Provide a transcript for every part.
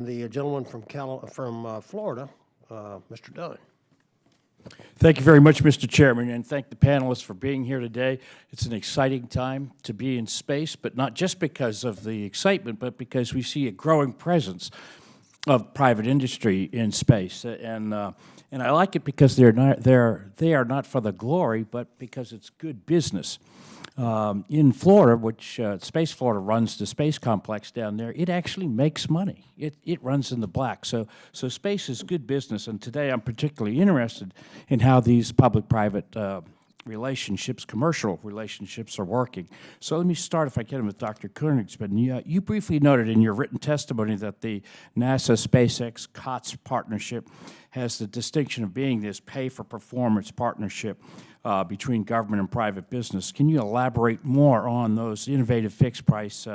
The gentleman from Florida, Mr. Dunn. Thank you very much, Mr. Chairman, and thank the panelists for being here today. It's an exciting time to be in space, but not just because of the excitement, but because we see a growing presence of private industry in space. And I like it because they are not for the glory, but because it's good business. In Florida, which Space Florida runs the space complex down there, it actually makes money. It runs in the black. So space is good business, and today I'm particularly interested in how these public-private relationships, commercial relationships, are working. So let me start, if I can, with Dr. Koenigsmann. You briefly noted in your written testimony that the NASA SpaceX COTS partnership has the distinction of being this pay-for-performance partnership between government and private business. Can you elaborate more on those innovative fixed-price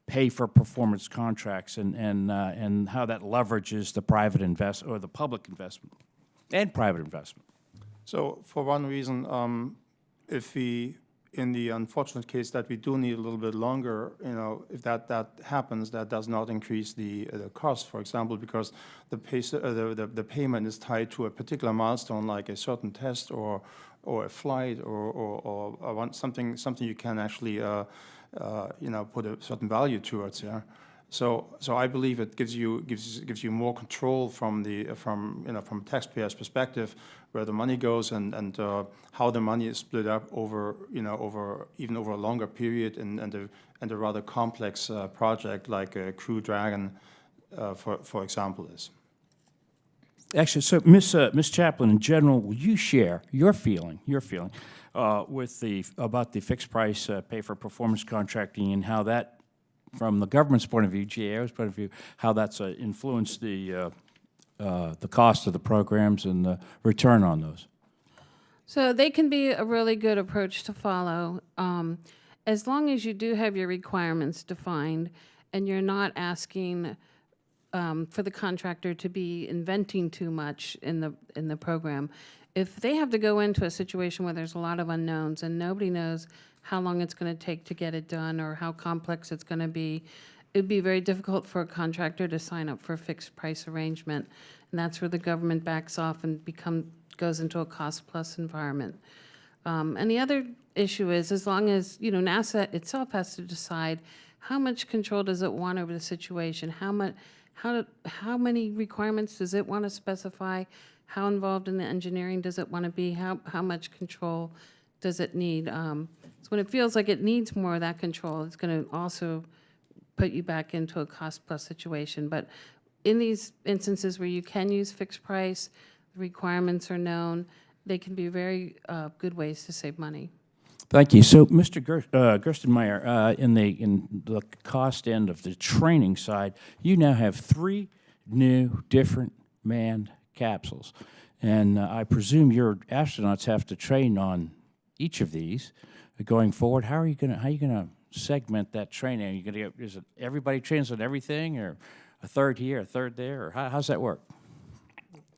pay-for-performance contracts and how that leverages the private or the public investment and private investment? So, for one reason, if we, in the unfortunate case that we do need a little bit longer, if that happens, that does not increase the cost, for example, because the payment is tied to a particular milestone, like a certain test or a flight or something you can actually put a certain value towards. Yeah. So I believe it gives you more control from taxpayers' perspective, where the money goes and how the money is split up over even over a longer period and a rather complex project like a Crew Dragon, for example, is. Actually, so Ms. Chaplain, in general, will you share your feeling about the fixed price pay for performance contracting and how that, from the government's point of view, GAO's point of view, how that's influenced the cost of the programs and the return on those? So they can be a really good approach to follow, as long as you do have your requirements defined and you're not asking for the contractor to be inventing too much in the program. If they have to go into a situation where there's a lot of unknowns and nobody knows how long it's going to take to get it done or how complex it's going to be, it'd be very difficult for a contractor to sign up for a fixed price arrangement. And that's where the government backs off and goes into a cost-plus environment. And the other issue is, as long as NASA itself has to decide how much control does it want over the situation, how many requirements does it want to specify, how involved in the engineering does it want to be, how much control does it need. So when it feels like it needs more of that control, it's going to also put you back into a cost-plus situation. But in these instances where you can use fixed price, the requirements are known, they can be very good ways to save money. Thank you. So, Mr. Gerstenmaier, in the cost end of the training side, you now have 3 new different manned capsules. And I presume your astronauts have to train on each of these going forward. How are you going to segment that training? Are you going to is it everybody trains on everything, or a third here, a third there, or how's that work?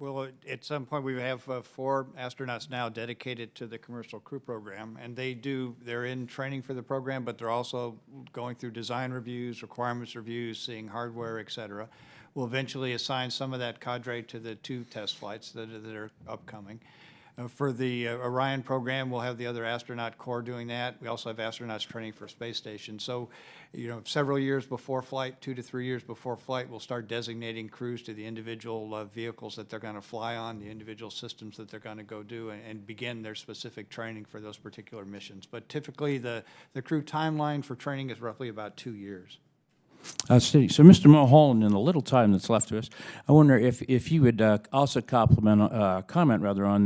Well, at some point we have 4 astronauts now dedicated to the commercial crew program, and they're in training for the program, but they're also going through design reviews, requirements reviews, seeing hardware, et cetera. We'll eventually assign some of that cadre to the 2 test flights that are upcoming. For the Orion program, we'll have the other astronaut corps doing that. We also have astronauts training for space station. So, several years before flight, 2 to 3 years before flight, we'll start designating crews to the individual vehicles that they're going to fly on, the individual systems that they're going to go do, and begin their specific training for those particular missions. But typically, the crew timeline for training is roughly about 2 years. Outstanding. So, Mr. Mulholland, in the little time that's left to us, I wonder if you would also comment on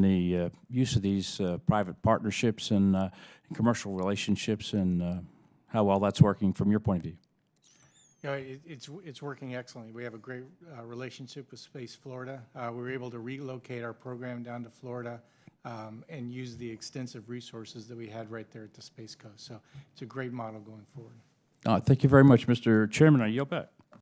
the use of these private partnerships and commercial relationships and how well that's working from your point of view. It's working excellently. We have a great relationship with Space Florida. We were able to relocate our program down to Florida and use the extensive resources that we had right there at the Space Coast. So it's a great model going forward. Thank you very much, Mr. Chairman. I yield back.